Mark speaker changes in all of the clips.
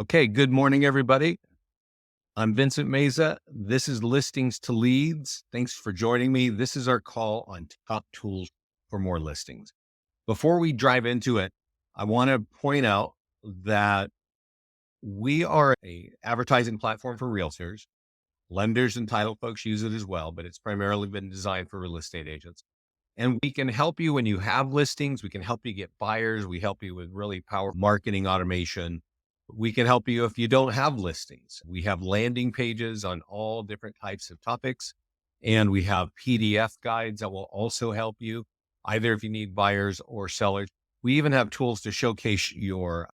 Speaker 1: Okay, good morning, everybody. I'm Vincent Meza. This is Listings to Leads. Thanks for joining me. This is our call on top tools for more listings. Before we dive into it, I want to point out that we are a advertising platform for realtors. Lenders and title folks use it as well, but it's primarily been designed for real estate agents. And we can help you when you have listings. We can help you get buyers. We help you with really powerful marketing automation. We can help you if you don't have listings. We have landing pages on all different types of topics. And we have PDF guides that will also help you, either if you need buyers or sellers. We even have tools to showcase your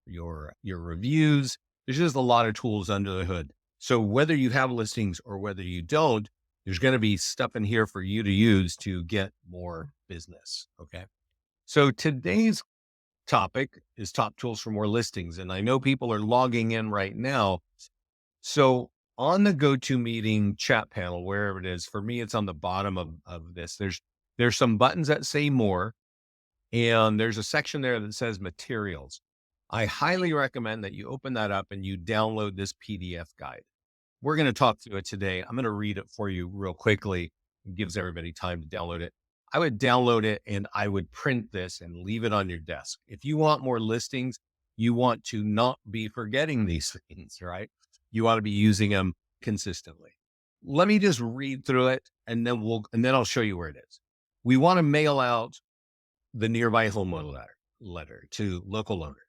Speaker 1: reviews. There's just a lot of tools under the hood. So whether you have listings or whether you don't, there's going to be stuff in here for you to use to get more business. Okay. So today's topic is top tools for more listings. And I know people are logging in right now. So on the GoToMeeting chat panel, wherever it is, for me, it's on the bottom of this. There's some buttons that say more, and there's a section there that says materials. I highly recommend that you open that up and you download this PDF guide. We're going to talk through it today. I'm going to read it for you real quickly. It gives everybody time to download it. I would download it and I would print this and leave it on your desk. If you want more listings, you want to not be forgetting these things, right? You want to be using them consistently. Let me just read through it and then I'll show you where it is. We want to mail out the nearby homeowner letter to local owners.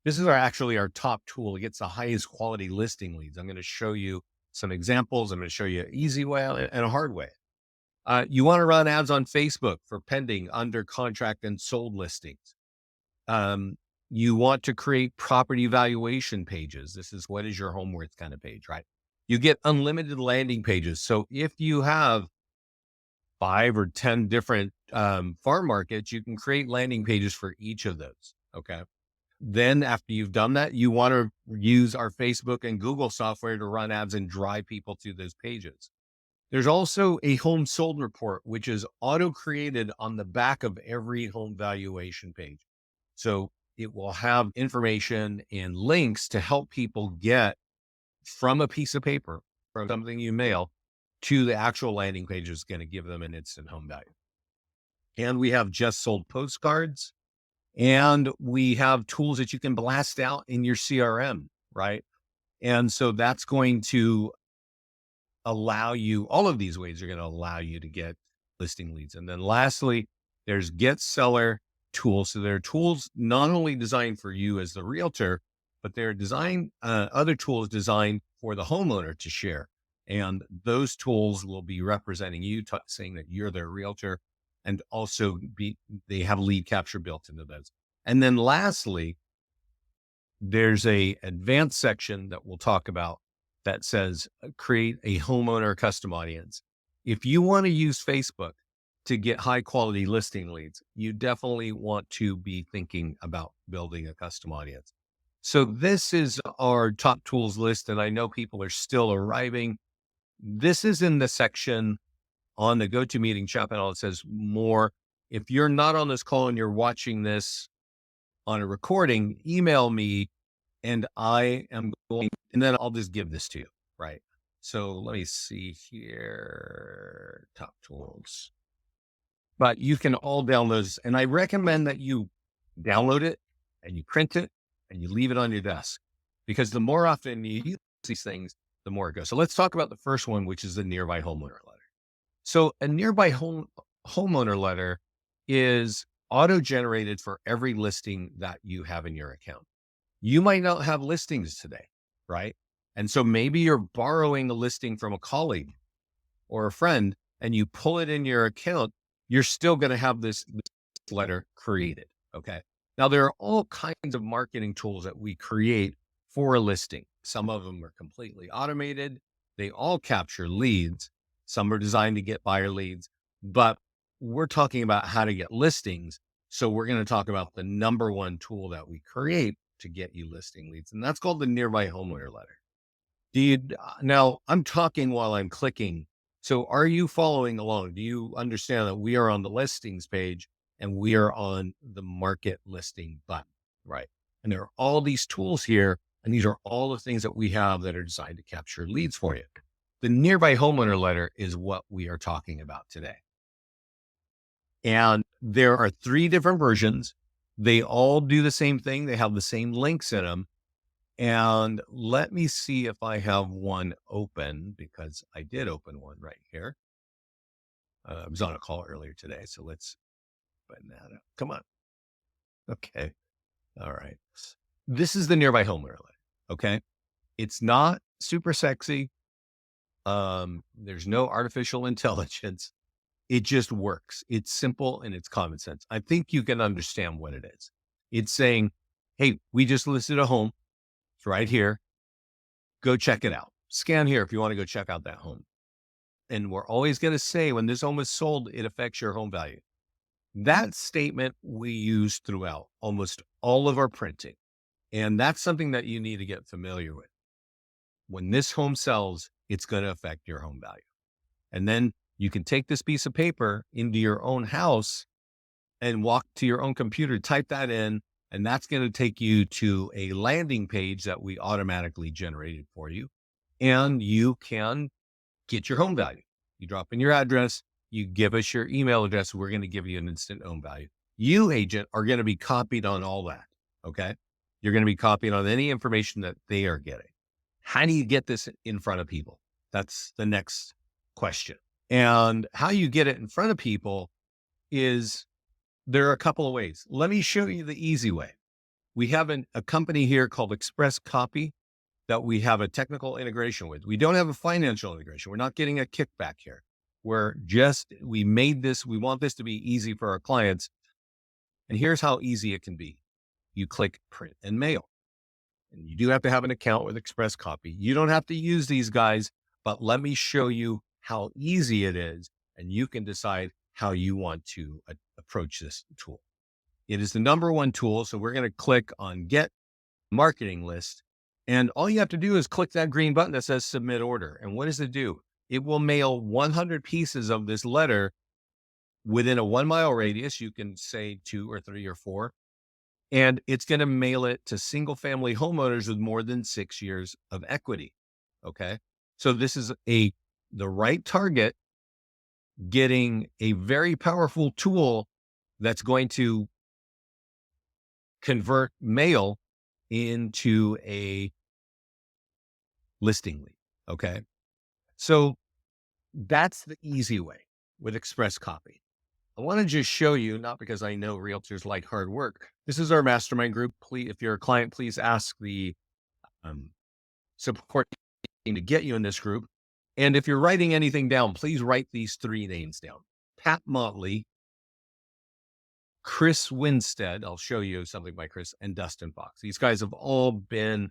Speaker 1: This is actually our top tool. It gets the highest quality listing leads. I'm going to show you some examples. I'm going to show you an easy way and a hard way. You want to run ads on Facebook for pending, under contract, and sold listings. You want to create property valuation pages. This is what is your home worth kind of page, right? You get unlimited landing pages. So if you have 5 or 10 different farm markets, you can create landing pages for each of those. Okay. Then after you've done that, you want to use our Facebook and Google software to run ads and drive people to those pages. There's also a home sold report, which is auto created on the back of every home valuation page. So it will have information and links to help people get from a piece of paper, from something you mail, to the actual landing page is going to give them an instant home value. And we have just sold postcards. And we have tools that you can blast out in your CRM, right? And so that's going to allow you, all of these ways are going to allow you to get listing leads. And then lastly, there's get seller tools. So there are tools not only designed for you as the realtor, but they're designed, other tools designed for the homeowner to share. And those tools will be representing you, saying that you're their realtor, and also they have lead capture built into those. And then lastly, there's a advanced section that we'll talk about that says create a homeowner custom audience. If you want to use Facebook to get high quality listing leads, you definitely want to be thinking about building a custom audience. So this is our top tools list, and I know people are still arriving. This is in the section on the GoToMeeting chat panel. It says more. If you're not on this call and you're watching this on a recording, email me and I am going, and then I'll just give this to you. Right. So let me see here. Top tools. But you can all download this. And I recommend that you download it and you print it and you leave it on your desk, because the more often you use these things, the more it goes. So let's talk about the first one, which is the nearby homeowner letter. So a nearby homeowner letter is auto-generated for every listing that you have in your account. You might not have listings today, right? And so maybe you're borrowing a listing from a colleague or a friend and you pull it in your account, you're still going to have this letter created, okay? Now, there are all kinds of marketing tools that we create for a listing. Some of them are completely automated. They all capture leads. Some are designed to get buyer leads, but we're talking about how to get listings. So we're going to talk about the number one tool that we create to get you listing leads, and that's called the nearby homeowner letter. Now I'm talking while I'm clicking. So are you following along? Do you understand that we are on the listings page and we are on the market listing button, right? And there are all these tools here. And these are all the things that we have that are designed to capture leads for you. The nearby homeowner letter is what we are talking about today. And there are 3 different versions. They all do the same thing. They have the same links in them. And let me see if I have one open, because I did open one right here. I was on a call earlier today, so let's open that up. Come on. Okay. All right. This is the nearby homeowner letter. Okay. It's not super sexy. There's no artificial intelligence. It just works. It's simple and it's common sense. I think you can understand what it is. It's saying, hey, we just listed a home. It's right here. Go check it out. Scan here if you want to go check out that home. And we're always going to say when this home is sold, it affects your home value. That statement we use throughout almost all of our printing. And that's something that you need to get familiar with. When this home sells, it's going to affect your home value. And then you can take this piece of paper into your own house and walk to your own computer, type that in, and that's going to take you to a landing page that we automatically generated for you. And you can get your home value. You drop in your address, you give us your email address, we're going to give you an instant home value. You, agent, are going to be copied on all that. Okay. You're going to be copied on any information that they are getting. How do you get this in front of people? That's the next question. And how you get it in front of people is there are a couple of ways. Let me show you the easy way. We have a company here called Express Copy that we have a technical integration with. We don't have a financial integration. We're not getting a kickback here. We made this, we want this to be easy for our clients. And here's how easy it can be. You click print and mail. And you do have to have an account with Express Copy. You don't have to use these guys, but let me show you how easy it is. And you can decide how you want to approach this tool. It is the number one tool. So we're going to click on Get Marketing List. And all you have to do is click that green button that says Submit Order. And what does it do? It will mail 100 pieces of this letter within a 1 mile radius. You can say 2 or 3 or 4. And it's going to mail it to single family homeowners with more than 6 years of equity. Okay. So this is the right target, getting a very powerful tool that's going to convert mail into a listing lead. Okay. So that's the easy way with Express Copy. I want to just show you, not because I know realtors like hard work. This is our mastermind group. Please, if you're a client, please ask the support team to get you in this group. And if you're writing anything down, please write these 3 names down. Pat Motley, Chris Winstead. I'll show you something by Chris, and Dustin Fox. These guys have all been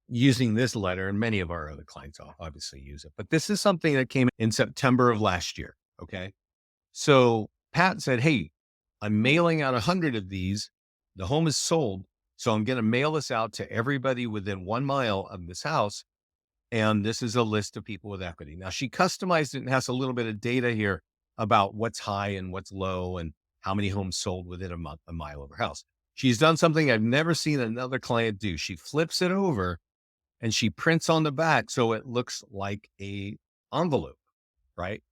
Speaker 1: using this letter, and many of our other clients obviously use it. But this is something that came in September of last year. Okay. So Pat said, hey, I'm mailing out 100 of these. The home is sold. So I'm going to mail this out to everybody within 1 mile of this house. And this is a list of people with equity. Now she customized it and has a little bit of data here about what's high and what's low and how many homes sold within a mile of her house. She's done something I've never seen another client do. She flips it over and she prints on the back so it looks like a envelope, right?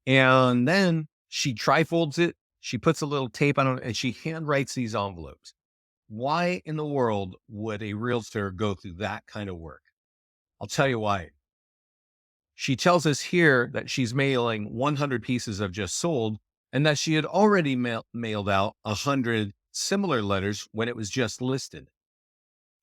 Speaker 1: And then she trifolds it. She puts a little tape on it and she handwrites these envelopes. Why in the world would a realtor go through that kind of work? I'll tell you why. She tells us here that she's mailing 100 pieces of just sold and that she had already mailed out 100 similar letters when it was just listed.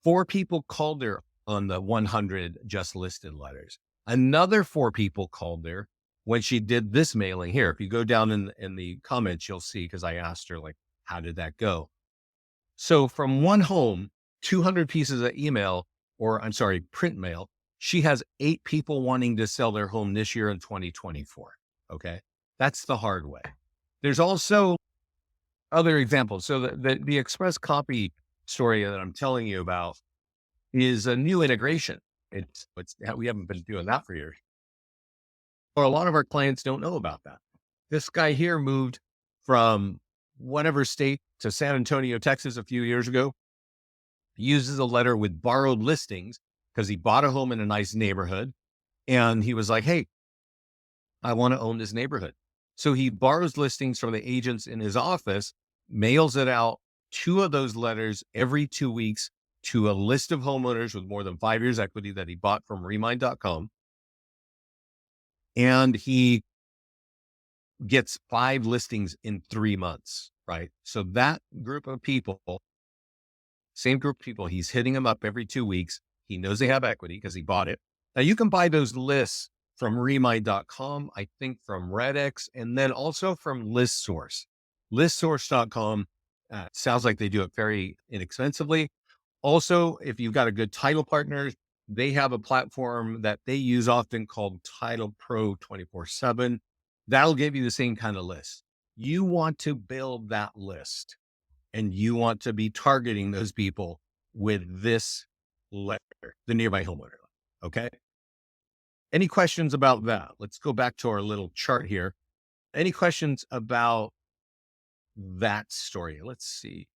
Speaker 1: 4 people called her on the 100 just listed letters. Another 4 people called her when she did this mailing here. If you go down in the comments, you'll see, because I asked her, like, how did that go? So from one home, 200 pieces of print mail, she has 8 people wanting to sell their home this year in 2024. Okay. That's the hard way. There's also other examples. So the Express Copy story that I'm telling you about is a new integration. We haven't been doing that for years. Or a lot of our clients don't know about that. This guy here moved from whatever state to San Antonio, Texas a few years ago, uses a letter with borrowed listings because he bought a home in a nice neighborhood. And he was like, hey, I want to own this neighborhood. So he borrows listings from the agents in his office, mails it out, two of those letters every 2 weeks to a list of homeowners with more than 5 years equity that he bought from remind.com. And he gets 5 listings in 3 months, right? So that group of people, same group of people, he's hitting them up every 2 weeks. He knows they have equity because he bought it. Now you can buy those lists from remind.com, I think from Redx, and then also from ListSource. ListSource.com sounds like they do it very inexpensively. Also, if you've got a good title partner, they have a platform that they use often called Title Pro 24/7. That'll give you the same kind of list. You want to build that list and you want to be targeting those people with this letter, the nearby homeowner. Okay. Any questions about that? Let's go back to our little chart here. Any questions about that story? Let's see.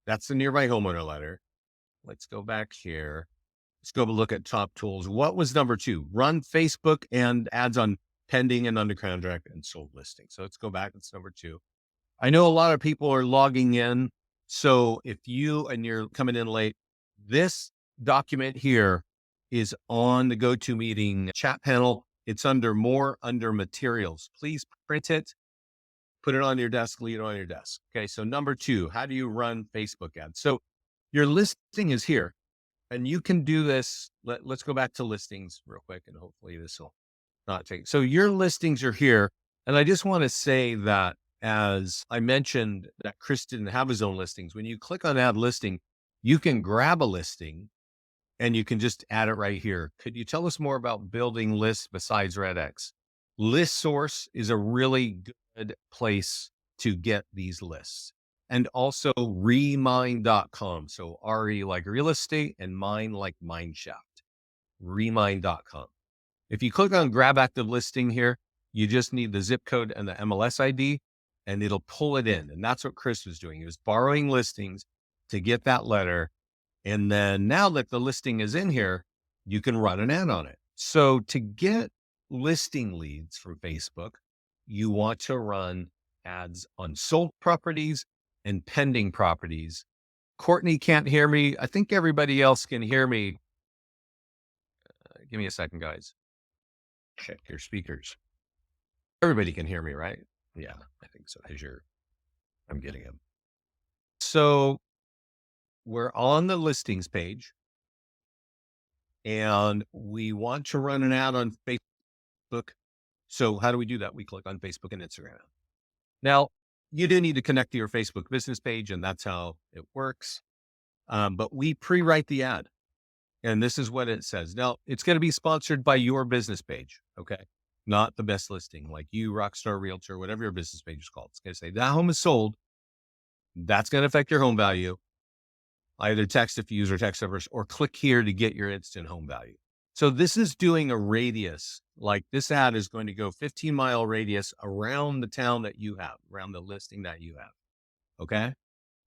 Speaker 1: That's the nearby homeowner letter. Let's go back here. Let's go look at top tools. What was number 2? Run Facebook and ads on pending and under contract and sold listings. So let's go back. It's number 2. I know a lot of people are logging in. So if you and you're coming in late, this document here is on the GoToMeeting chat panel. It's under more under materials. Please print it, put it on your desk, leave it on your desk. Okay. So number 2, how do you run Facebook ads? So your listing is here and you can do this. Let's go back to listings real quick and hopefully this will not take. So your listings are here. And I just want to say that as I mentioned that Chris didn't have his own listings, when you click on add listing, you can grab a listing and you can just add it right here. Could you tell us more about building lists besides Redx? List Source is a really good place to get these lists. And also remind.com. So RE like real estate and mine like mineshaft. Remind.com. If you click on grab active listing here, you just need the zip code and the MLS ID and it'll pull it in. And that's what Chris was doing. He was borrowing listings to get that letter. And then now that the listing is in here, you can run an ad on it. So to get listing leads from Facebook, you want to run ads on sold properties and pending properties. Courtney can't hear me. I think everybody else can hear me. Give me a second, guys. Check your speakers. Everybody can hear me, right? Yeah, I think so. I'm getting them. So we're on the listings page and we want to run an ad on Facebook. So how do we do that? We click on Facebook and Instagram. Now, you do need to connect to your Facebook business page and that's how it works. But we pre-write the ad. And this is what it says. Now, it's going to be sponsored by your business page, okay? Not the best listing, like you, Rockstar Realtor, whatever your business page is called. It's going to say that home is sold. That's going to affect your home value. Either text if you use or text numbers or click here to get your instant home value. So this is doing a radius. Like this ad is going to go 15-mile radius around the town that you have, around the listing that you have, okay?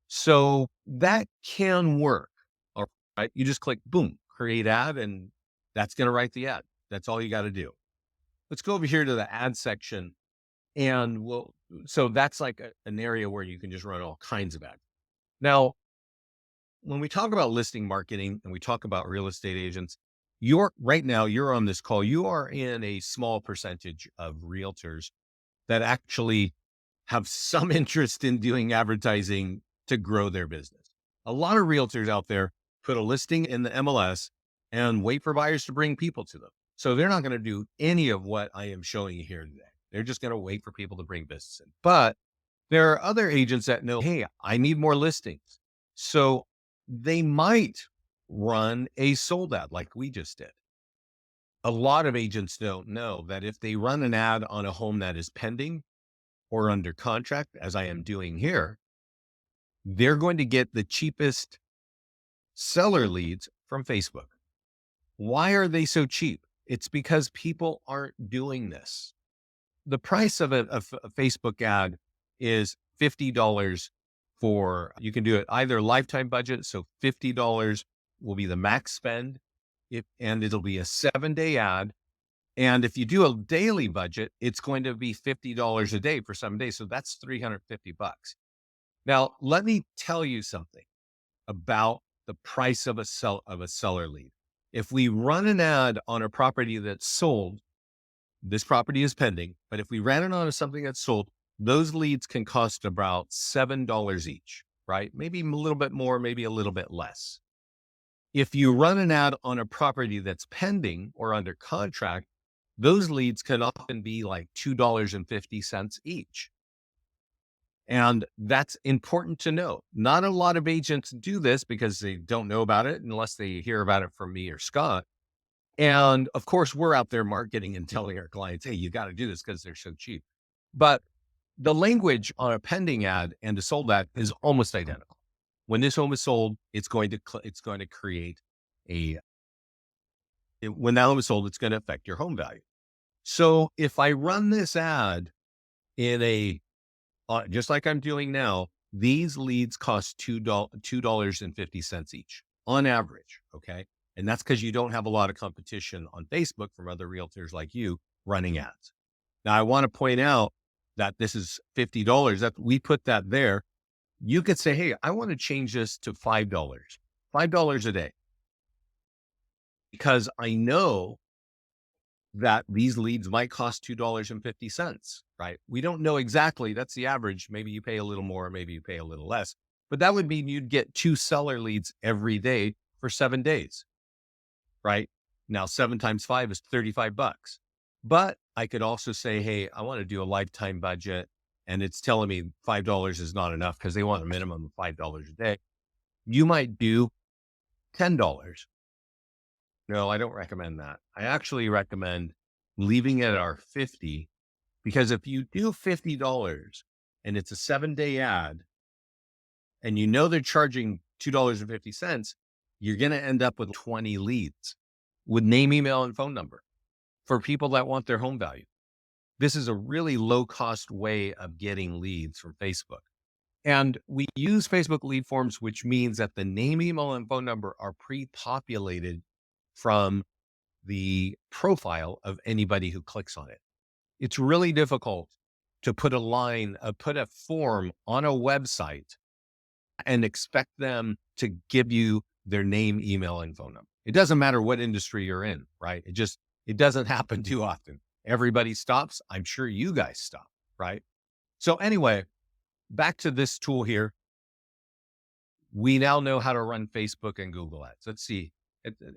Speaker 1: So that can work. All right. You just click boom, create ad, and that's going to write the ad. That's all you got to do. Let's go over here to the ad section. And so that's like an area where you can just run all kinds of ads. Now, when we talk about listing marketing and we talk about real estate agents, right now you're on this call, you are in a small percentage of realtors that actually have some interest in doing advertising to grow their business. A lot of realtors out there put a listing in the MLS and wait for buyers to bring people to them. So they're not going to do any of what I am showing you here today. They're just going to wait for people to bring business in. But there are other agents that know, hey, I need more listings. So they might run a sold ad like we just did. A lot of agents don't know that if they run an ad on a home that is pending or under contract, as I am doing here, they're going to get the cheapest seller leads from Facebook. Why are they so cheap? It's because people aren't doing this. The price of a Facebook ad is $50 for, you can do it either lifetime budget. So $50 will be the max spend, and it'll be a 7-day ad. And if you do a daily budget, it's going to be $50 a day for 7 days. So that's 350 bucks. Now, let me tell you something about the price of a seller lead. If we run an ad on a property that's sold, this property is pending, but if we ran it on something that's sold, those leads can cost about $7 each, right? Maybe a little bit more, maybe a little bit less. If you run an ad on a property that's pending or under contract, those leads can often be like $2.50 each. And that's important to know. Not a lot of agents do this because they don't know about it unless they hear about it from me or Scott. And of course, we're out there marketing and telling our clients, hey, you got to do this because they're so cheap. But the language on a pending ad and a sold ad is almost identical. When this home is sold, it's going to create when that home is sold, it's going to affect your home value. So if I run this ad in just like I'm doing now, these leads cost $2.50 each on average. Okay. And that's because you don't have a lot of competition on Facebook from other realtors like you running ads. Now, I want to point out that this is $50 that we put that there. You could say, hey, I want to change this to $5 a day, because I know that these leads might cost $2.50, right? We don't know exactly. That's the average. Maybe you pay a little more, maybe you pay a little less, but that would mean you'd get 2 seller leads every day for 7 days, right? Now, 7 times 5 is 35 bucks. But I could also say, hey, I want to do a lifetime budget, and it's telling me $5 is not enough because they want a minimum of $5 a day. You might do $10. No, I don't recommend that. I actually recommend leaving it at our 50, because if you do $50 and it's a 7-day ad and you know they're charging $2.50, you're going to end up with 20 leads with name, email, and phone number for people that want their home value. This is a really low cost way of getting leads from Facebook. And we use Facebook lead forms, which means that the name, email, and phone number are pre-populated from the profile of anybody who clicks on it. It's really difficult to put a form on a website and expect them to give you their name, email, and phone number. It doesn't matter what industry you're in, right? It doesn't happen too often. Everybody stops. I'm sure you guys stop, right? So anyway, back to this tool here. We now know how to run Facebook and Google ads. Let's see.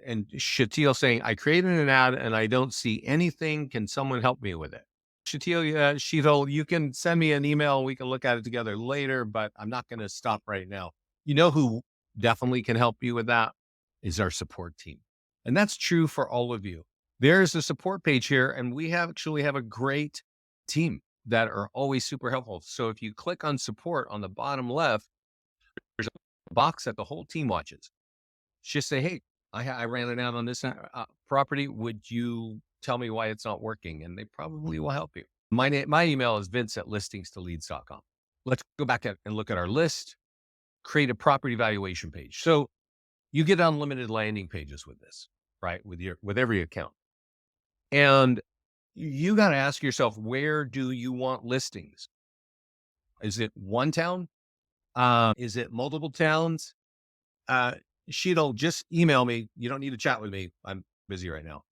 Speaker 1: And Shatil saying, I created an ad and I don't see anything. Can someone help me with it? Shatil, you can send me an email. We can look at it together later, but I'm not going to stop right now. You know who definitely can help you with that is our support team. And that's true for all of you. There's a support page here, and we actually have a great team that are always super helpful. So if you click on support on the bottom left, there's a box that the whole team watches. Just say, hey, I ran it out on this property. Would you tell me why it's not working? And they probably will help you. My email is vince@listingstoleads.com. Let's go back and look at our list, create a property valuation page. So you get unlimited landing pages with this, right? With every account. And you got to ask yourself, where do you want listings? Is it one town? Is it multiple towns? Sheetal, just email me. You don't need to chat with me. I'm busy right now.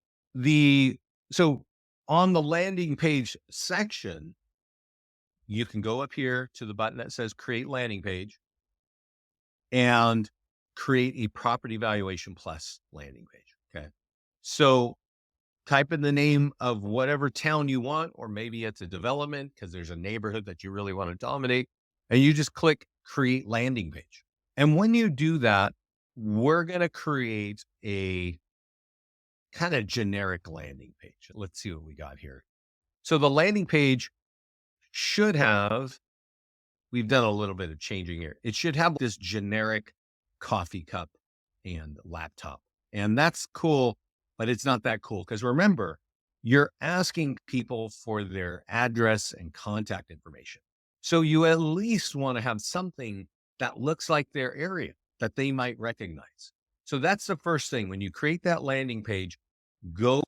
Speaker 1: So on the landing page section, you can go up here to the button that says create landing page and create a property valuation plus landing page. Okay. So type in the name of whatever town you want, or maybe it's a development because there's a neighborhood that you really want to dominate. And you just click create landing page. And when you do that, we're going to create a kind of generic landing page. Let's see what we got here. So the landing page should have, we've done a little bit of changing here. It should have this generic coffee cup and laptop. And that's cool, but it's not that cool. Because remember, you're asking people for their address and contact information. So you at least want to have something that looks like their area that they might recognize. So that's the first thing. When you create that landing page, go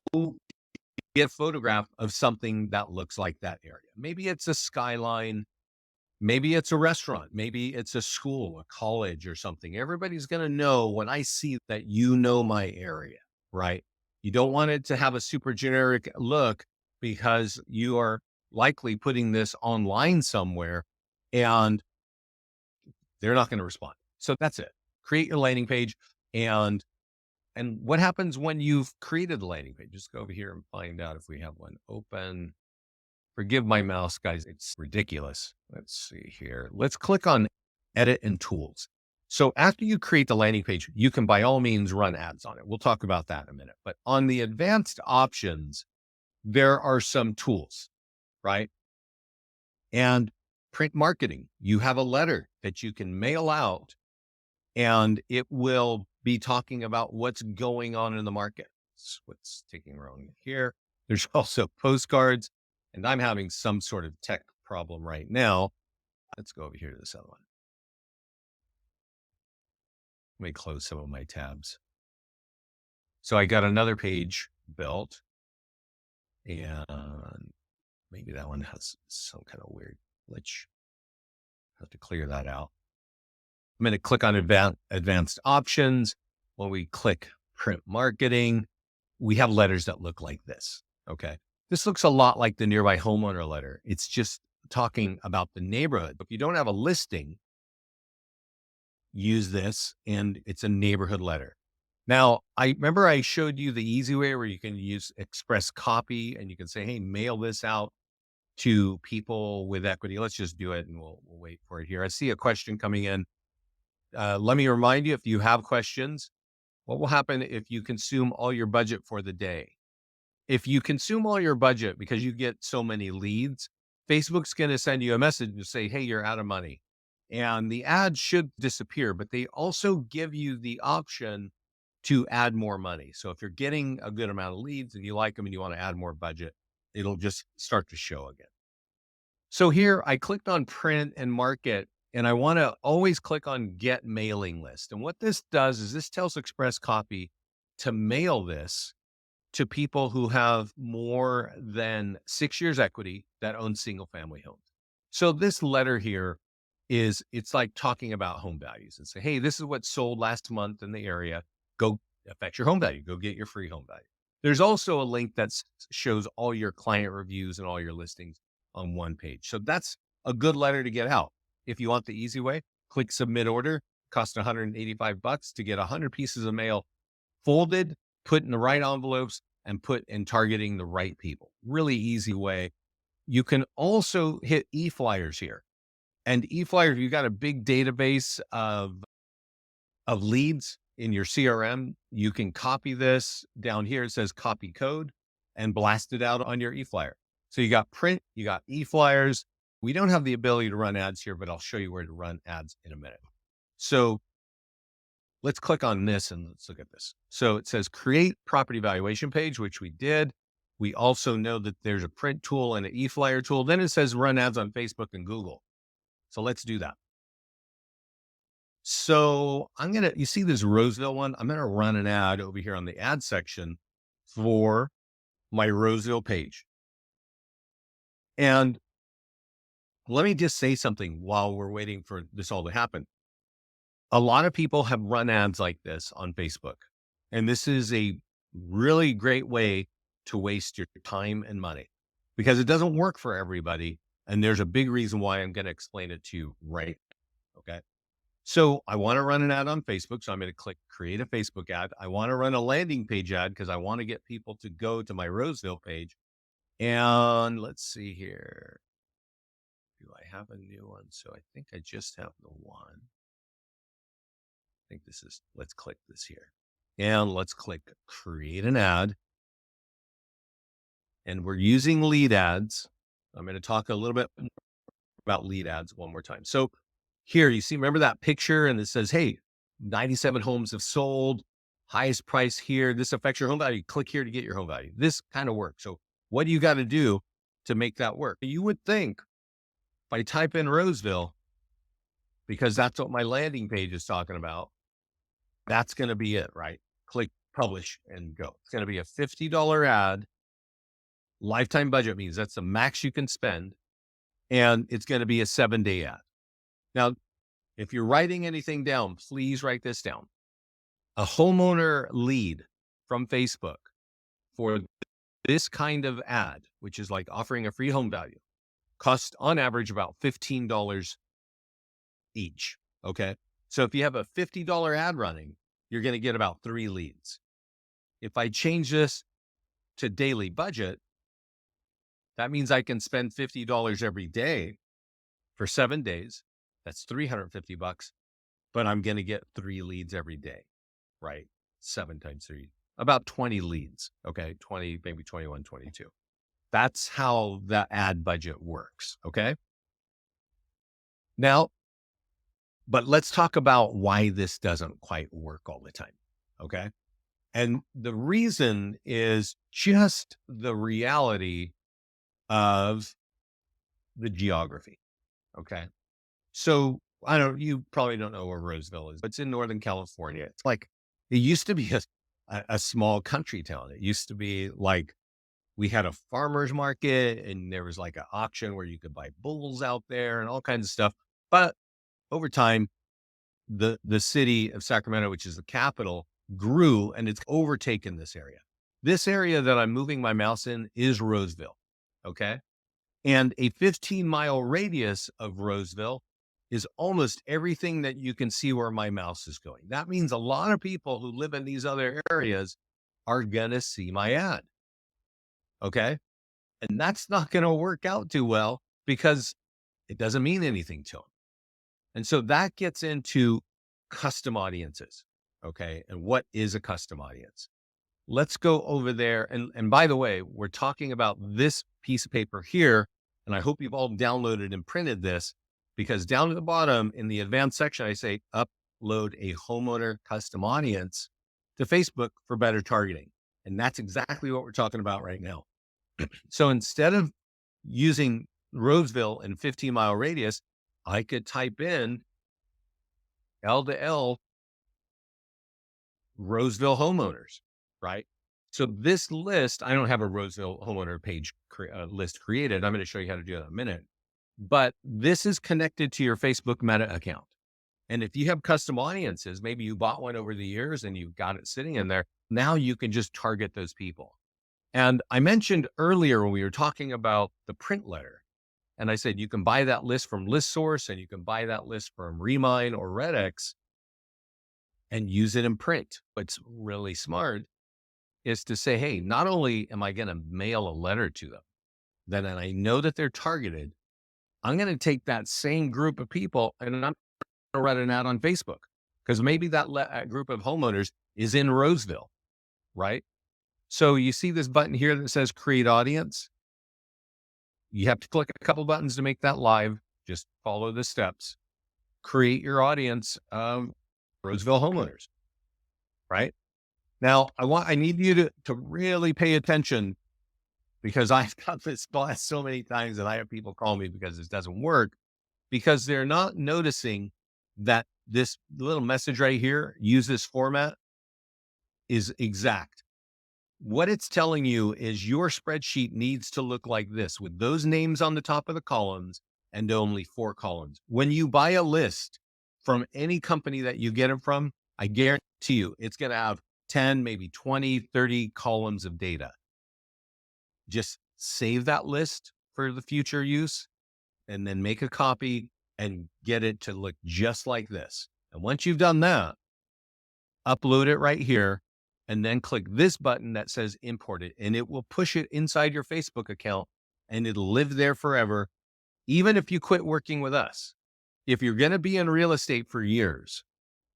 Speaker 1: get a photograph of something that looks like that area. Maybe it's a skyline. Maybe it's a restaurant. Maybe it's a school, a college or something. Everybody's going to know when I see that you know my area, right? You don't want it to have a super generic look because you are likely putting this online somewhere and they're not going to respond. So that's it. Create your landing page and what happens when you've created the landing page? Just go over here and find out if we have one open. Forgive my mouse, guys. It's ridiculous. Let's see here. Let's click on edit and tools. So after you create the landing page, you can by all means run ads on it. We'll talk about that in a minute. But on the advanced options, there are some tools, right? And print marketing, you have a letter that you can mail out and it will be talking about what's going on in the market. What's taking wrong here. There's also postcards, and I'm having some sort of tech problem right now. Let's go over here to this other one. Let me close some of my tabs. So I got another page built, and maybe that one has some kind of weird glitch. Have to clear that out. I'm going to click on advanced options. When we click print marketing, we have letters that look like this. Okay. This looks a lot like the nearby homeowner letter. It's just talking about the neighborhood. If you don't have a listing, use this and it's a neighborhood letter. Now, I remember I showed you the easy way where you can use express copy and you can say, hey, mail this out to people with equity. Let's just do it and we'll wait for it here. I see a question coming in. Let me remind you, if you have questions, what will happen if you consume all your budget for the day? If you consume all your budget because you get so many leads, Facebook's going to send you a message to say, hey, you're out of money. And the ads should disappear, but they also give you the option to add more money. So if you're getting a good amount of leads and you like them and you want to add more budget, it'll just start to show again. So here I clicked on print and market, and I want to always click on get mailing list. And what this does is this tells Express Copy to mail this to people who have more than 6 years equity that own single family homes. So this letter here it's like talking about home values and say, hey, this is what sold last month in the area. Go affect your home value. Go get your free home value. There's also a link that shows all your client reviews and all your listings on one page. So that's a good letter to get out. If you want the easy way, click submit order. Cost $185 to get 100 pieces of mail folded, put in the right envelopes, and put in targeting the right people. Really easy way. You can also hit e-flyers here. And e-flyers, you got a big database of leads in your CRM. You can copy this down here. It says copy code and blast it out on your e-flyer. So you got print, you got e-flyers. We don't have the ability to run ads here, but I'll show you where to run ads in a minute. So let's click on this and let's look at this. So it says create property valuation page, which we did. We also know that there's a print tool and an e-flyer tool. Then it says run ads on Facebook and Google. So let's do that. So you see this Roseville one? I'm going to run an ad over here on the ad section for my Roseville page. And let me just say something while we're waiting for this all to happen. A lot of people have run ads like this on Facebook. And this is a really great way to waste your time and money because it doesn't work for everybody. And there's a big reason why I'm going to explain it to you right now. Okay. So I want to run an ad on Facebook. So I'm going to click create a Facebook ad. I want to run a landing page ad because I want to get people to go to my Roseville page. And let's see here. Do I have a new one? So I think I just have the one. I think let's click this here. And let's click create an ad. And we're using lead ads. I'm going to talk a little bit about lead ads one more time. So here you see, remember that picture and it says, hey, 97 homes have sold, highest price here. This affects your home value. Click here to get your home value. This kind of works. So what do you got to do to make that work? You would think I type in Roseville, because that's what my landing page is talking about, that's going to be it, right? Click publish and go. It's going to be a $50 ad. Lifetime budget means that's the max you can spend. And it's going to be a 7-day ad. Now, if you're writing anything down, please write this down. A homeowner lead from Facebook for this kind of ad, which is like offering a free home value, costs on average about $15 each. Okay. So if you have a $50 ad running, you're going to get about 3 leads. If I change this to daily budget, that means I can spend $50 every day for 7 days. That's $350, but I'm going to get 3 leads every day, right? 7 times 3, about 20 leads. Okay. 20, maybe 21, 22. That's how the ad budget works. Okay. Now, but let's talk about why this doesn't quite work all the time. Okay. And the reason is just the reality of the geography. Okay. So you probably don't know where Roseville is, but it's in Northern California. It's like, it used to be a small country town. It used to be like, we had a farmer's market and there was like an auction where you could buy bulls out there and all kinds of stuff. But over time, the city of Sacramento, which is the capital, grew and it's overtaken this area. This area that I'm moving my mouse in is Roseville. Okay. And a 15-mile radius of Roseville is almost everything that you can see where my mouse is going. That means a lot of people who live in these other areas are going to see my ad. Okay. And that's not going to work out too well because it doesn't mean anything to them. And so that gets into custom audiences. Okay. And what is a custom audience? Let's go over there. And by the way, we're talking about this piece of paper here. And I hope you've all downloaded and printed this, because down at the bottom in the advanced section, I say upload a homeowner custom audience to Facebook for better targeting. And that's exactly what we're talking about right now. So instead of using Roseville and 15-mile radius, I could type in L to L Roseville homeowners, right? So this list, I don't have a Roseville homeowner page list created. I'm going to show you how to do that in a minute. But this is connected to your Facebook Meta account. And if you have custom audiences, maybe you bought one over the years and you've got it sitting in there. Now you can just target those people. And I mentioned earlier when we were talking about the print letter, and I said you can buy that list from ListSource and you can buy that list from Remine or Redx and use it in print. What's really smart is to say, hey, not only am I going to mail a letter to them, then I know that they're targeted, I'm going to take that same group of people and I'm going to write an ad on Facebook, because maybe that group of homeowners is in Roseville, right? So you see this button here that says create audience. You have to click a couple buttons to make that live. Just follow the steps. Create your audience of Roseville homeowners, right? Now, I need you to really pay attention, because I've got this class so many times and I have people call me because this doesn't work, because they're not noticing that this little message right here, use this format, is exact. What it's telling you is your spreadsheet needs to look like this, with those names on the top of the columns and only 4 columns. When you buy a list from any company that you get it from, I guarantee you it's going to have 10, maybe 20, 30 columns of data. Just save that list for the future use and then make a copy and get it to look just like this. And once you've done that, upload it right here and then click this button that says import it, and it will push it inside your Facebook account and it'll live there forever, even if you quit working with us. If you're going to be in real estate for years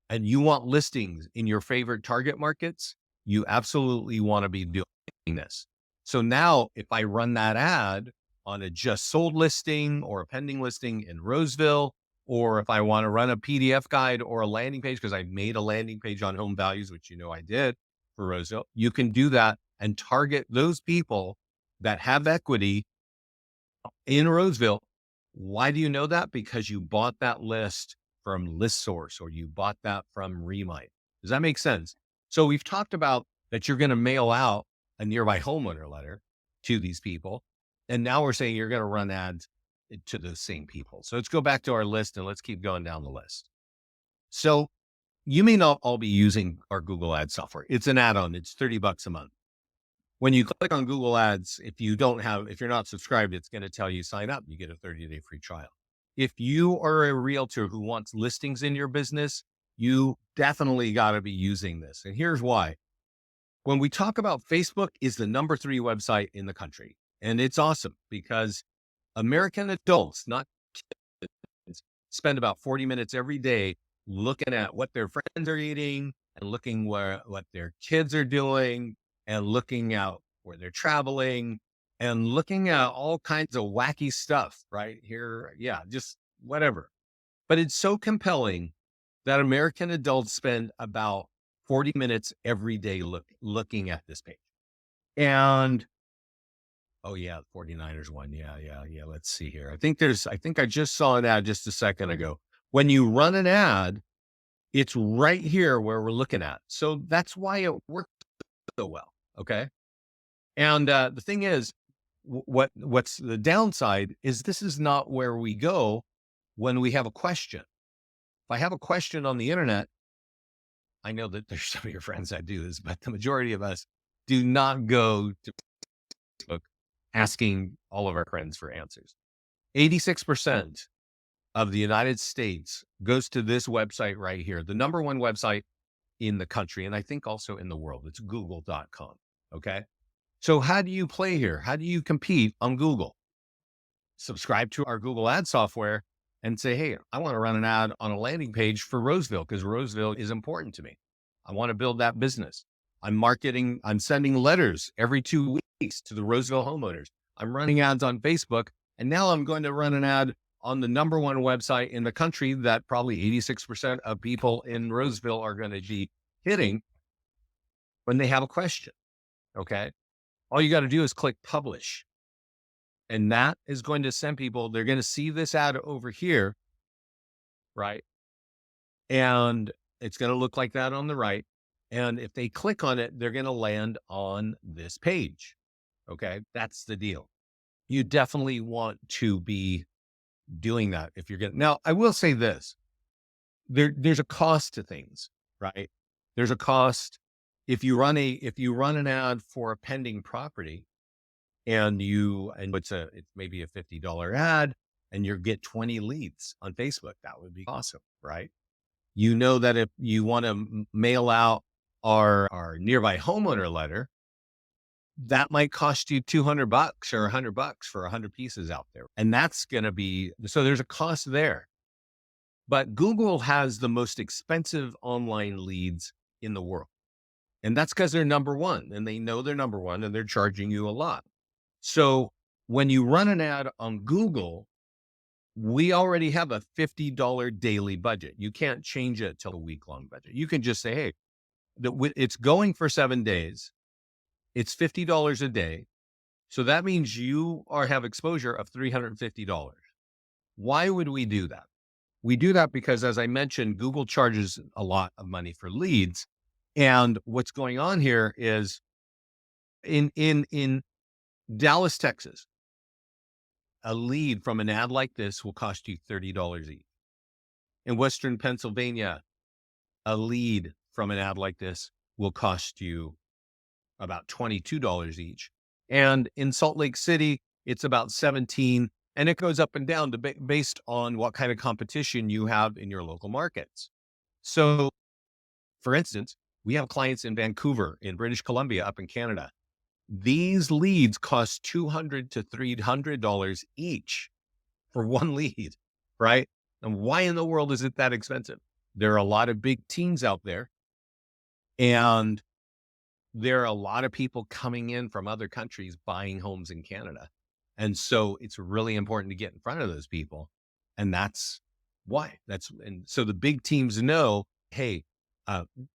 Speaker 1: and you want listings in your favorite target markets, you absolutely want to be doing this. So now if I run that ad on a just sold listing or a pending listing in Roseville, or if I want to run a PDF guide or a landing page, because I made a landing page on home values, which I did for Roseville, you can do that and target those people that have equity in Roseville Why do you know that? Because you bought that list from ListSource or you bought that from Remind. Does that make sense? So we've talked about that you're going to mail out a nearby homeowner letter to these people. And now we're saying you're going to run ads to those same people. So let's go back to our list and let's keep going down the list. So you may not all be using our Google Ads software. It's an add-on. It's $30 a month. When you click on Google Ads, if you're not subscribed, it's going to tell you sign up. You get a 30-day free trial. If you are a realtor who wants listings in your business, you definitely got to be using this. And here's why. When we talk about Facebook is the number 3 website in the country. And it's awesome because American adults, not kids, spend about 40 minutes every day looking at what their friends are eating and looking what their kids are doing and looking out where they're traveling and looking at all kinds of wacky stuff right here. Yeah, just whatever. But it's so compelling that American adults spend about 40 minutes every day looking at this page. And oh yeah, the 49ers won. Yeah. Let's see here. I think I just saw an ad just a second ago. When you run an ad, it's right here where we're looking at. So that's why it works so well. Okay. And the thing is, what's the downside is this is not where we go when we have a question. If I have a question on the internet, I know that there's some of your friends that do this, but the majority of us do not go to Facebook asking all of our friends for answers. 86% of the United States goes to this website right here, the number 1 website in the country, and I think also in the world. It's google.com. Okay. So how do you play here? How do you compete on Google? Subscribe to our Google Ad software and say, hey, I want to run an ad on a landing page for Roseville because Roseville is important to me. I want to build that business. I'm sending letters every 2 weeks to the Roseville homeowners. I'm running ads on Facebook. And now I'm going to run an ad on the number 1 website in the country that probably 86% of people in Roseville are going to be hitting when they have a question. Okay. All you got to do is click publish. And that is going to send people, they're going to see this ad over here, right? And it's going to look like that on the right. And if they click on it, they're going to land on this page. Okay. That's the deal. You definitely want to be doing that if you're getting, now I will say this, there's a cost to things, right? There's a cost. If you run an ad for a pending property and it's maybe a $50 ad and you get 20 leads on Facebook, that would be awesome, right? You know that if you want to mail out our nearby homeowner letter, that might cost you $200 or $100 for 100 pieces out there. And that's going to be, so there's a cost there. But Google has the most expensive online leads in the world. And that's because they're number 1 and they know they're number 1 and they're charging you a lot. So when you run an ad on Google, we already have a $50 daily budget. You can't change it to a week-long budget. You can just say, hey, it's going for 7 days. It's $50 a day. So that means you have exposure of $350. Why would we do that? We do that because, as I mentioned, Google charges a lot of money for leads. And what's going on here is in Dallas, Texas, a lead from an ad like this will cost you $30 each. In Western Pennsylvania, a lead from an ad like this will cost you about $22 each. And in Salt Lake City, it's about 17, and it goes up and down based on what kind of competition you have in your local markets. So, for instance, we have clients in Vancouver, in British Columbia, up in Canada. These leads cost $200 to $300 each for one lead, right? And why in the world is it that expensive? There are a lot of big teams out there, and there are a lot of people coming in from other countries buying homes in Canada. And so it's really important to get in front of those people. And that's why. And so the big teams know, hey,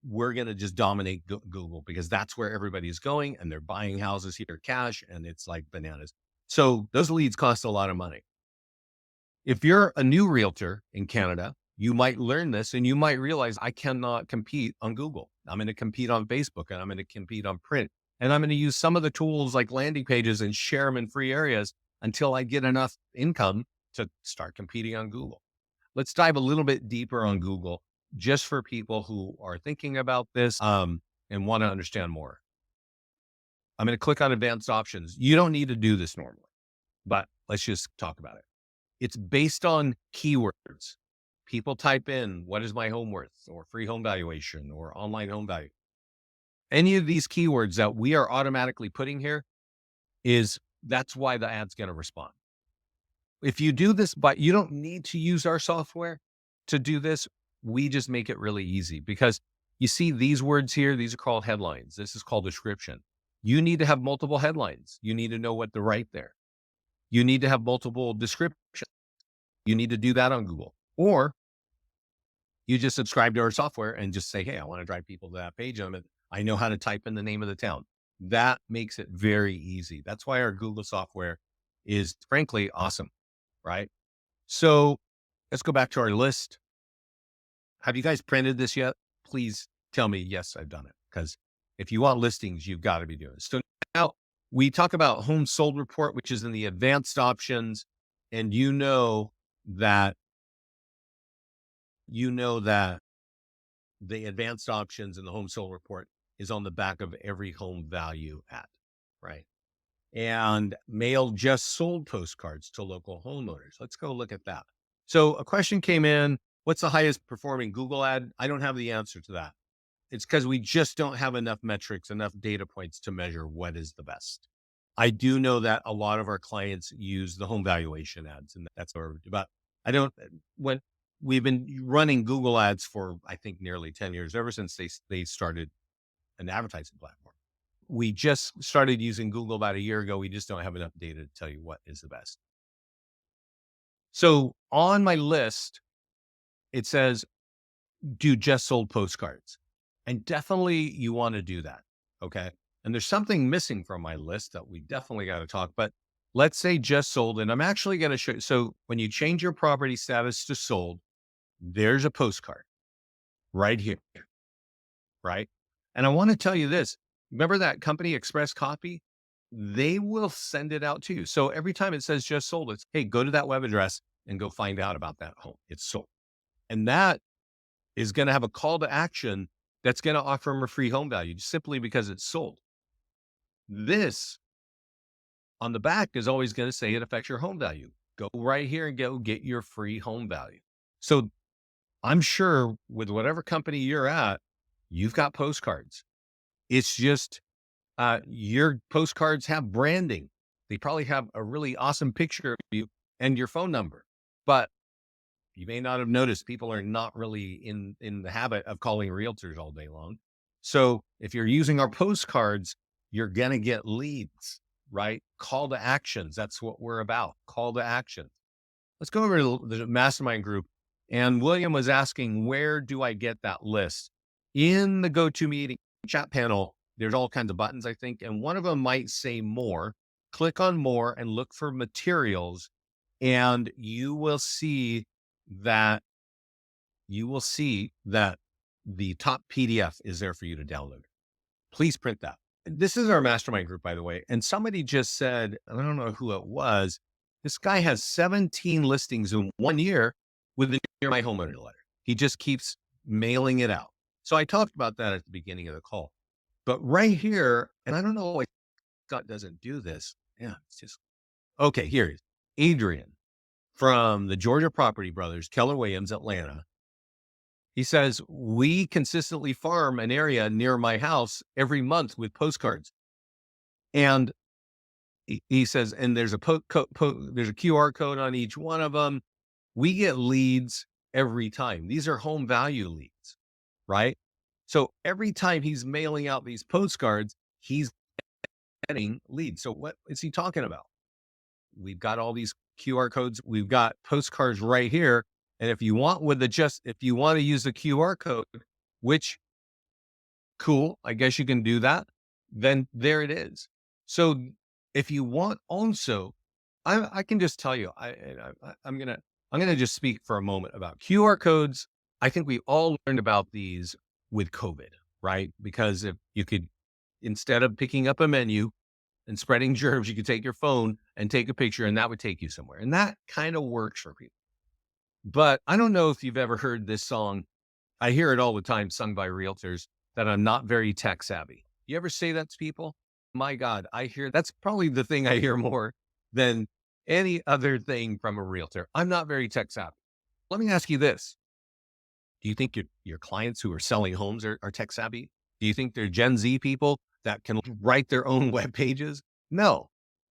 Speaker 1: we're going to just dominate Google because that's where everybody's going and they're buying houses here cash and it's like bananas. So those leads cost a lot of money. If you're a new realtor in Canada, you might learn this and you might realize I cannot compete on Google. I'm going to compete on Facebook and I'm going to compete on print. And I'm going to use some of the tools like landing pages and share them in free areas until I get enough income to start competing on Google. Let's dive a little bit deeper on Google just for people who are thinking about this and want to understand more. I'm going to click on advanced options. You don't need to do this normally, but let's just talk about it. It's based on keywords. People type in, what is my home worth, or free home valuation, or online home value. Any of these keywords that we are automatically putting here that's why the ad's going to respond. If you do this, but you don't need to use our software to do this. We just make it really easy because you see these words here, these are called headlines. This is called description. You need to have multiple headlines. You need to know what to write there. You need to have multiple descriptions. You need to do that on Google. Or you just subscribe to our software and just say, hey, I want to drive people to that page. I know how to type in the name of the town. That makes it very easy. That's why our Google software is frankly awesome, right? So let's go back to our list. Have you guys printed this yet? Please tell me, yes, I've done it. Because if you want listings, you've got to be doing it. So now we talk about home sold report, which is in the advanced options. And that the advanced options in the home sold report is on the back of every home value ad, right? And mail just sold postcards to local homeowners. Let's go look at that. So a question came in, what's the highest performing Google ad? I don't have the answer to that. It's because we just don't have enough metrics, enough data points to measure what is the best. I do know that a lot of our clients use the home valuation ads, and that's what we're about. I don't, when we've been running Google ads for, I think, nearly 10 years, ever since they started an advertising platform. We just started using Google about a year ago. We just don't have enough data to tell you what is the best. So on my list, it says, do just sold postcards. And definitely you want to do that. Okay. And there's something missing from my list that we definitely got to talk, but let's say just sold. And I'm actually going to show. So when you change your property status to sold, there's a postcard right here. Right. And I want to tell you this. Remember that company Express Copy? They will send it out to you. So every time it says just sold, it's, hey, go to that web address and go find out about that home. It's sold. And that is going to have a call to action that's going to offer them a free home value simply because it's sold. This on the back is always going to say it affects your home value. Go right here and go get your free home value. So I'm sure with whatever company you're at, you've got postcards. It's just your postcards have branding. They probably have a really awesome picture of you and your phone number. But you may not have noticed people are not really in the habit of calling realtors all day long. So if you're using our postcards, you're going to get leads, right? Call to actions. That's what we're about. Call to action. Let's go over to the mastermind group. And William was asking, where do I get that list? In the GoToMeeting chat panel, there's all kinds of buttons, I think. And one of them might say more. Click on more and look for materials. And you will see that the top PDF is there for you to download. Please print that. This is our mastermind group, by the way. And somebody just said, I don't know who it was. This guy has 17 listings in 1 year with the Near My Homeowner letter. He just keeps mailing it out. So I talked about that at the beginning of the call. But right here, and I don't know why Scott doesn't do this. Yeah, it's just, okay, here he is. Adrian from the Georgia Property Brothers, Keller Williams, Atlanta. He says, we consistently farm an area near my house every month with postcards. And he says, and there's a there's a QR code on each one of them. We get leads every time. These are home value leads, right? So every time he's mailing out these postcards, he's getting leads. So what is he talking about? We've got all these QR codes. We've got postcards right here. And if you want if you want to use the QR code, which cool, I guess you can do that, then there it is. So if you want also, I can just tell you, I'm going to, I'm going to just speak for a moment about QR codes. I think we all learned about these with COVID, right? Because if you could, instead of picking up a menu and spreading germs, you could take your phone and take a picture and that would take you somewhere. And that kind of works for people. But I don't know if you've ever heard this song. I hear it all the time sung by realtors that I'm not very tech savvy. You ever say that to people? My God, I hear that's probably the thing I hear more than any other thing from a realtor. I'm not very tech savvy. Let me ask you this. Do you think your clients who are selling homes are tech savvy? Do you think they're Gen Z people that can write their own web pages? No.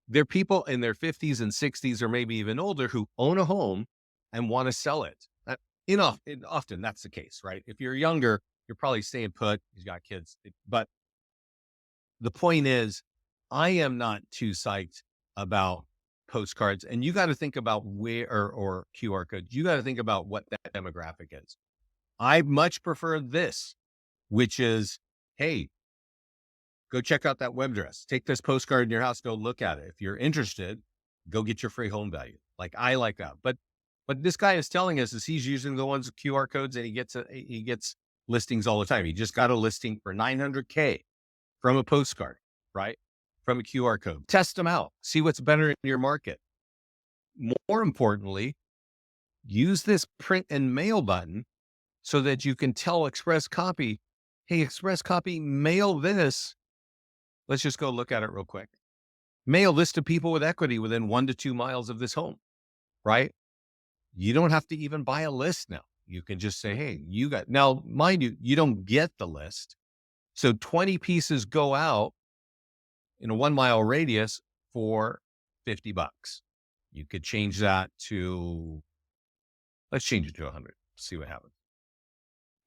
Speaker 1: They're people in their 50s and 60s or maybe even older who own a home and want to sell it. Often that's the case, right? If you're younger, you're probably staying put. You got kids. But the point is, I am not too psyched about postcards. And you got to think about or QR codes. You got to think about what that demographic is. I much prefer this, which is, hey, go check out that web address. Take this postcard in your house. Go look at it. If you're interested, go get your free home value. Like I like that. But what this guy is telling us is he's using the ones with QR codes and he gets listings all the time. He just got a listing for 900K from a postcard, right? From a QR code. Test them out. See what's better in your market. More importantly, use this print and mail button so that you can tell Express Copy, hey, Express Copy, mail this. Let's just go look at it real quick. Mail this to people with equity within 1 to 2 miles of this home, right? You don't have to even buy a list now. You can just say, hey, now, mind you, you don't get the list. So 20 pieces go out in a 1 mile radius for $50. You could change that to, let's change it to 100, see what happens.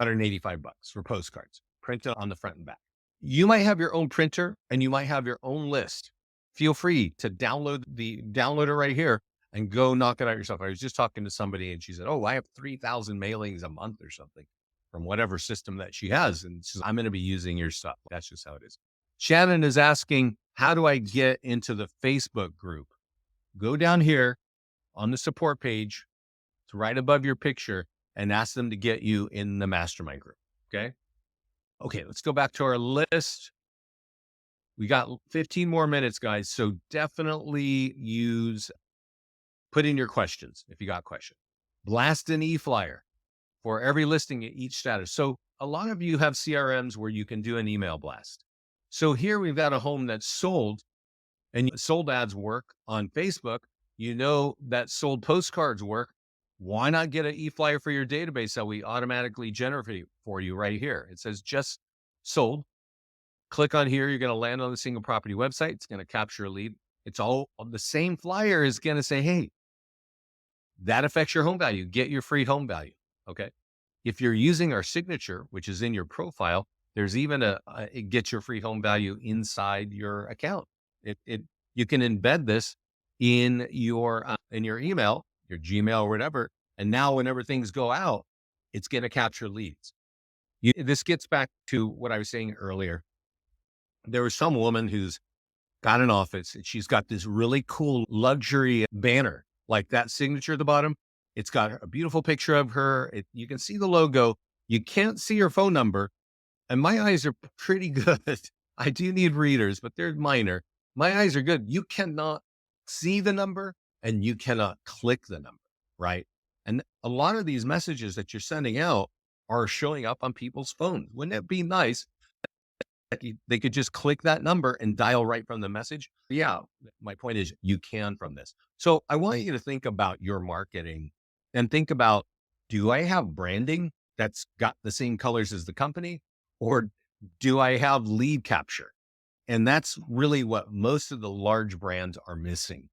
Speaker 1: $185 for postcards, printed on the front and back. You might have your own printer and you might have your own list. Feel free to download it right here and go knock it out yourself. I was just talking to somebody and she said, oh, I have 3,000 mailings a month or something from whatever system that she has. And she says, I'm going to be using your stuff. That's just how it is. Shannon is asking, how do I get into the Facebook group? Go down here on the support page. It's right above your picture and ask them to get you in the mastermind group. Okay. Okay. Let's go back to our list. We got 15 more minutes, guys. So definitely put in your questions if you got questions. Blast an e-flyer for every listing at each status. So a lot of you have CRMs where you can do an email blast. So here we've got a home that's sold and sold ads work on Facebook. You know that sold postcards work. Why not get an e-flyer for your database that we automatically generate for you right here? It says just sold. Click on here. You're going to land on the single property website. It's going to capture a lead. It's all the same flyer is going to say, hey, that affects your home value. Get your free home value. Okay. If you're using our signature, which is in your profile, there's even it gets your free home value inside your account. You can embed this in your email, your Gmail or whatever. And now whenever things go out, it's going to capture leads. This gets back to what I was saying earlier. There was some woman who's got an office and she's got this really cool luxury banner, like that signature at the bottom. It's got a beautiful picture of her. You can see the logo. You can't see her phone number. And my eyes are pretty good. I do need readers, but they're minor. My eyes are good. You cannot see the number and you cannot click the number, right? And a lot of these messages that you're sending out are showing up on people's phones. Wouldn't it be nice they could just click that number and dial right from the message? Yeah, my point is you can from this. So I want you to think about your marketing and think about, do I have branding that's got the same colors as the company, or do I have lead capture? And that's really what most of the large brands are missing.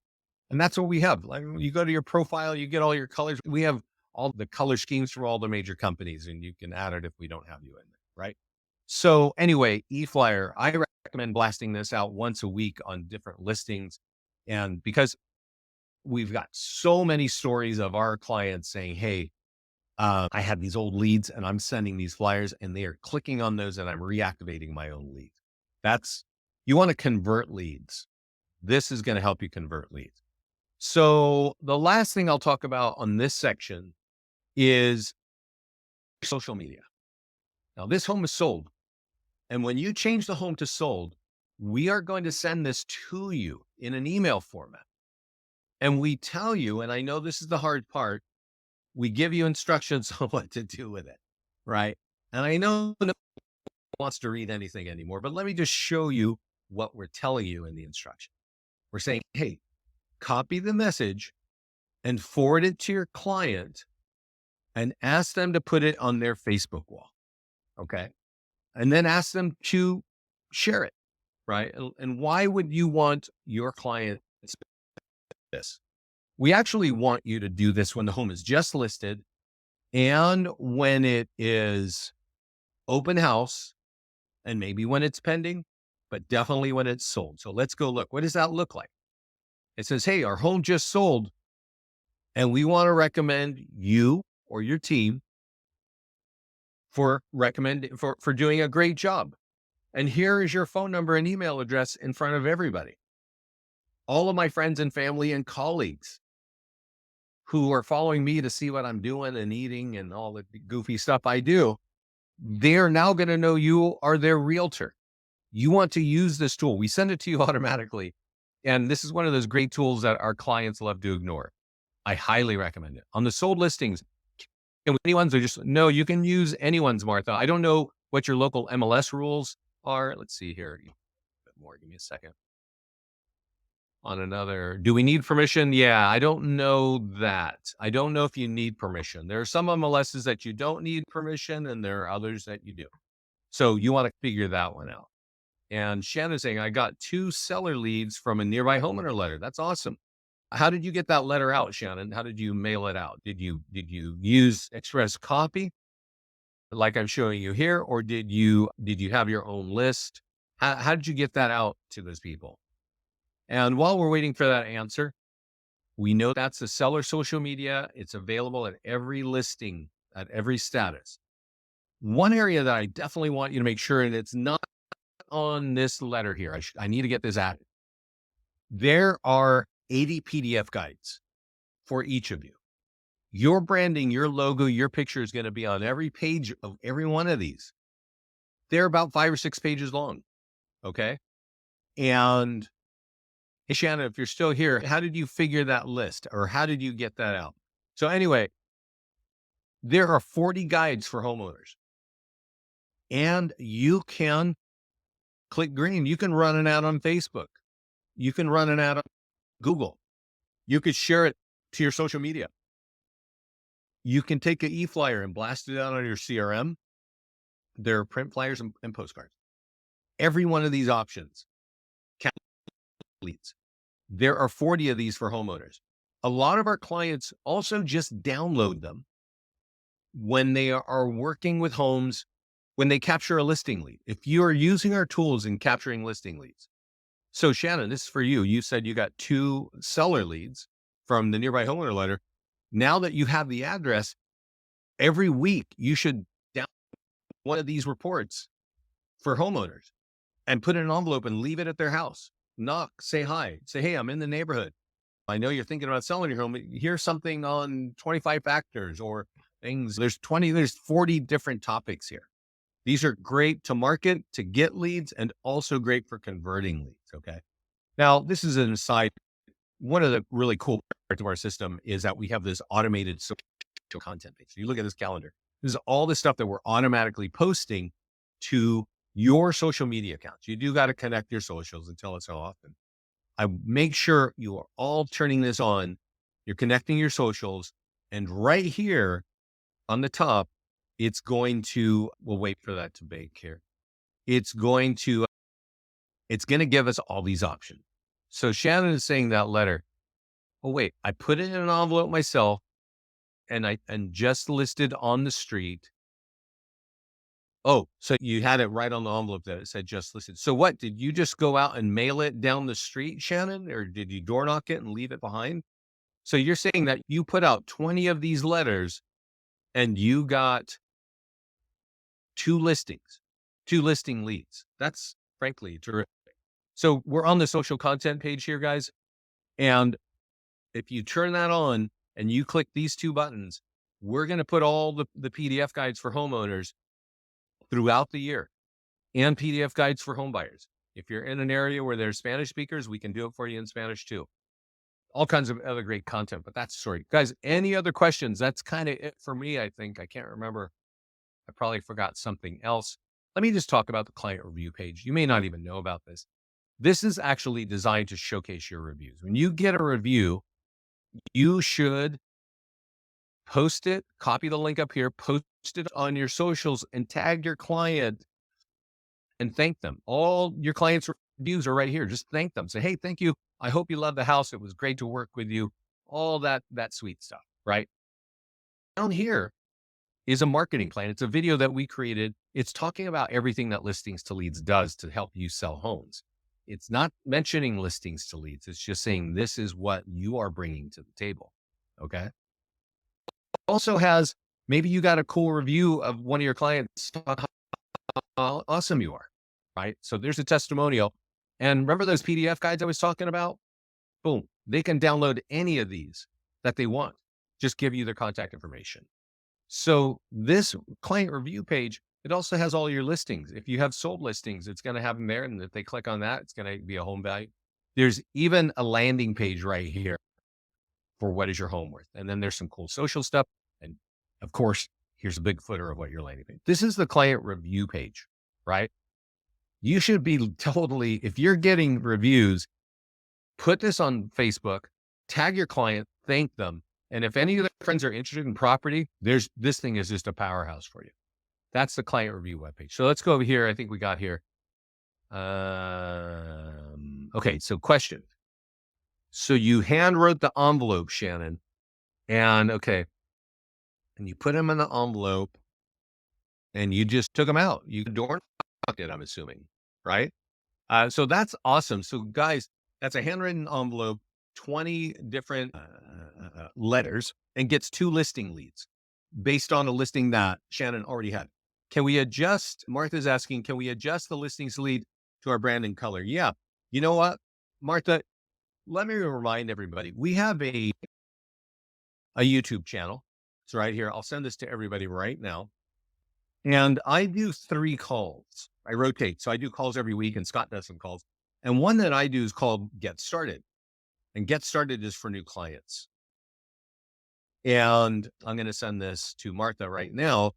Speaker 1: And that's what we have. Like, you go to your profile, you get all your colors. We have all the color schemes for all the major companies, and you can add it if we don't have you in there, right? So anyway, eFlyer, I recommend blasting this out once a week on different listings. And because we've got so many stories of our clients saying, hey, I had these old leads and I'm sending these flyers and they are clicking on those and I'm reactivating my own leads. You want to convert leads. This is going to help you convert leads. So the last thing I'll talk about on this section is social media. Now, this home is sold. And when you change the home to sold, we are going to send this to you in an email format. And we tell you, and I know this is the hard part, we give you instructions on what to do with it. Right. And I know no one wants to read anything anymore, but let me just show you what we're telling you in the instruction. We're saying, hey, copy the message and forward it to your client and ask them to put it on their Facebook wall. Okay. And then ask them to share it. Right. And why would you want your client to see this? We actually want you to do this when the home is just listed and when it is open house and maybe when it's pending, but definitely when it's sold. So let's go look. What does that look like? It says, hey, our home just sold and we want to recommend you or your team for doing a great job. And here is your phone number and email address in front of everybody. All of my friends and family and colleagues who are following me to see what I'm doing and eating and all the goofy stuff I do, they're now going to know you are their realtor. You want to use this tool. We send it to you automatically. And this is one of those great tools that our clients love to ignore. I highly recommend it. On the sold listings, and with anyone's, they're just, no, you can use anyone's, Martha. I don't know what your local MLS rules are. Let's see here. A bit more. Give me a second. On another, do we need permission? Yeah, I don't know that. I don't know if you need permission. There are some MLSs that you don't need permission, and there are others that you do. So you want to figure that one out. And Shannon's saying, I got 2 seller leads from a nearby homeowner letter. That's awesome. How did you get that letter out, Shannon? How did you mail it out? Did you use express copy like I'm showing you here, or did you have your own list? How did you get that out to those people? And while we're waiting for that answer, we know that's the seller social media. It's available at every listing, at every status. One area that I definitely want you to make sure, and it's not on this letter here, I need to get this added. There are 80 PDF guides for each of you. Your branding, your logo, your picture is going to be on every page of every one of these. They're about 5 or 6 pages long. Okay. And hey, Shannon, if you're still here, how did you figure that list or how did you get that out? So anyway, there are 40 guides for homeowners and you can click green. You can run an ad on Facebook. You can run an ad on Google. You could share it to your social media. You can take an e-flyer and blast it out on your CRM. There are print flyers and postcards. Every one of these options count leads. There are 40 of these for homeowners. A lot of our clients also just download them when they are working with homes, when they capture a listing lead. If you are using our tools in capturing listing leads. So Shannon, this is for you. You said you got 2 seller leads from the nearby homeowner letter. Now that you have the address, every week you should download one of these reports for homeowners and put it in an envelope and leave it at their house. Knock, say hi, say, hey, I'm in the neighborhood. I know you're thinking about selling your home. Here's something on 25 factors or things. There's 40 different topics here. These are great to market, to get leads, and also great for converting leads. Okay. Now, this is an aside. One of the really cool parts of our system is that we have this automated social content page. You look at this calendar. This is all the stuff that we're automatically posting to your social media accounts. You do got to connect your socials and tell us how often. I make sure you are all turning this on. You're connecting your socials. And right here on the top, we'll wait for that to bake here. It's going to give us all these options. So Shannon is saying that letter. Oh, wait, I put it in an envelope myself and just listed on the street. Oh, so you had it right on the envelope that it said just listed. So what, did you just go out and mail it down the street, Shannon? Or did you door knock it and leave it behind? So you're saying that you put out 20 of these letters and you got 2 listings, 2 listing leads. That's frankly terrific. So we're on the social content page here, guys. And If you turn that on and you click these two buttons, we're going to put all the PDF guides for homeowners throughout the year and PDF guides for home buyers. If you're in an area where there's Spanish speakers, we can do it for you in Spanish too. All kinds of other great content, but that's sorry. Guys, any other questions? That's kind of it for me, I think. I can't remember. I probably forgot something else. Let me just talk about the client review page. You may not even know about this. This is actually designed to showcase your reviews. When you get a review, you should post it, copy the link up here, post it on your socials, and tag your client and thank them. All your clients' reviews are right here. Just thank them. Say, hey, thank you. I hope you love the house. It was great to work with you. All that sweet stuff, right? Down here is a marketing plan. It's a video that we created. It's talking about everything that Listings to Leads does to help you sell homes. It's not mentioning Listings to Leads. It's just saying this is what you are bringing to the table. Okay. Also has, maybe you got a cool review of one of your clients, how awesome you are, right? So there's a testimonial. And remember those PDF guides I was talking about? Boom. They can download any of these that they want. Just give you their contact information. So this client review page, it also has all your listings. If you have sold listings, it's going to have them there. And if they click on that, it's going to be a home value. There's even a landing page right here for what is your home worth. And then there's some cool social stuff. And of course, here's a big footer of what your landing page. This is the client review page, right? You should be totally, if you're getting reviews, put this on Facebook, tag your client, thank them. And if any of their friends are interested in property, this thing is just a powerhouse for you. That's the client review webpage. So let's go over here. I think we got here. Okay, so question. So you hand wrote the envelope, Shannon, and okay, and you put them in the envelope, and you just took them out. You door knocked it, I'm assuming, right? So that's awesome. So guys, that's a handwritten envelope, 20 different letters, and gets 2 listing leads based on a listing that Shannon already had. Can we adjust? Martha's asking, can we adjust the listings lead to our brand and color? Yeah. You know what, Martha, let me remind everybody, we have a YouTube channel. It's right here. I'll send this to everybody right now. And I do 3 calls. I rotate. So I do calls every week, and Scott does some calls. And one that I do is called Get Started. And Get Started is for new clients. And I'm going to send this to Martha right now.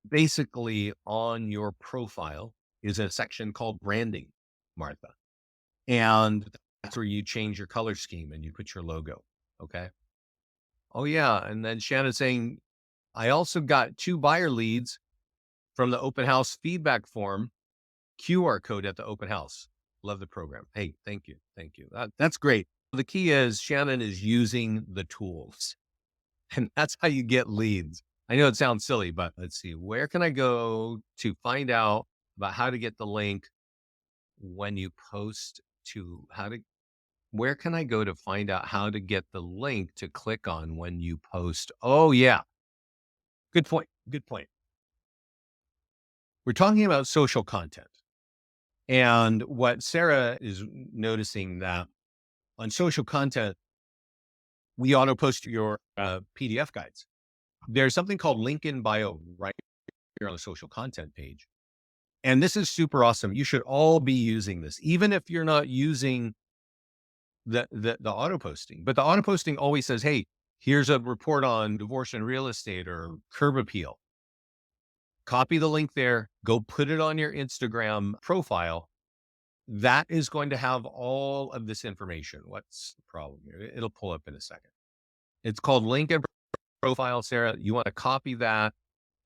Speaker 1: Basically, on your profile is a section called branding, Martha. And that's where you change your color scheme and you put your logo. Okay. Oh, yeah. And then Shannon's saying, I also got 2 buyer leads from the open house feedback form, QR code at the open house. Love the program. Hey, thank you. Thank you. That's great. The key is Shannon is using the tools, and that's how you get leads. I know it sounds silly, but let's see. Where can I go to find out about how to get the link when you post to where can I go to find out how to get the link to click on when you post? Oh, yeah. Good point. Good point. We're talking about social content. And what Sarah is noticing that on social content, we auto post your PDF guides. There's something called link in bio right here on the social content page. And this is super awesome. You should all be using this, even if you're not using the auto posting. But the auto posting always says, hey, here's a report on divorce and real estate or curb appeal. Copy the link there, go put it on your Instagram profile. That is going to have all of this information. What's the problem here? It'll pull up in a second. It's called link and profile, Sarah. You want to copy that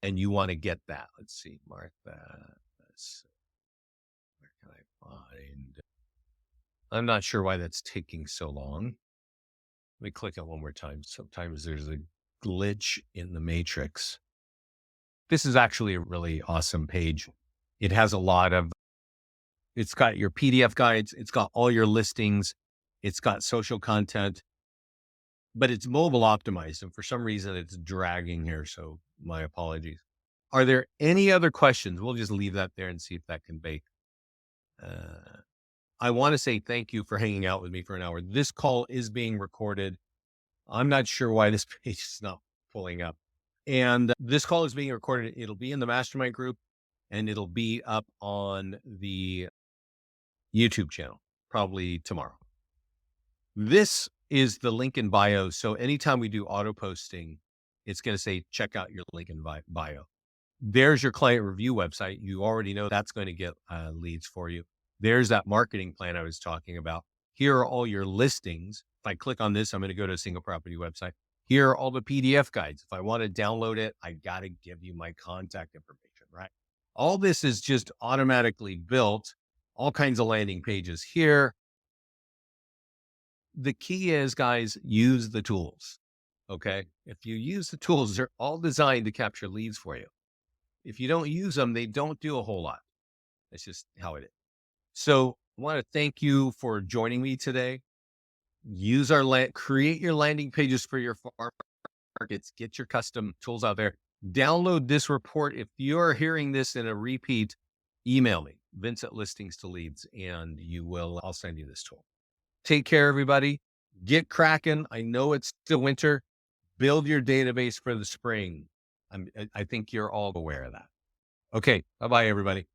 Speaker 1: and you want to get that. Let's see, Martha. Where can I find? I'm not sure why that's taking so long. Let me click it one more time. Sometimes there's a glitch in the matrix. This is actually a really awesome page. It has it's got your PDF guides. It's got all your listings. It's got social content, but it's mobile optimized. And for some reason it's dragging here. So my apologies. Are there any other questions? We'll just leave that there and see if that can bake. I want to say thank you for hanging out with me for an hour. This call is being recorded. I'm not sure why this page is not pulling up. And this call is being recorded. It'll be in the mastermind group and it'll be up on the YouTube channel probably tomorrow. This is the link in bio. So anytime we do auto posting, it's going to say, check out your link in bio. There's your client review website. You already know that's going to get leads for you. There's that marketing plan I was talking about. Here are all your listings. If I click on this, I'm going to go to a single property website. Here are all the PDF guides. If I want to download it, I got to give you my contact information, right? All this is just automatically built, all kinds of landing pages here. The key is, guys, use the tools. Okay. If you use the tools, they're all designed to capture leads for you. If you don't use them, they don't do a whole lot. That's just how it is. So I want to thank you for joining me today. Use our create your landing pages for your farm markets, get your custom tools out there. Download this report. If you're hearing this in a repeat, email me, Vince at Listings to Leads, and I'll send you this tool. Take care, everybody. Get cracking. I know it's still winter. Build your database for the spring. I think you're all aware of that. Okay. Bye-bye, everybody.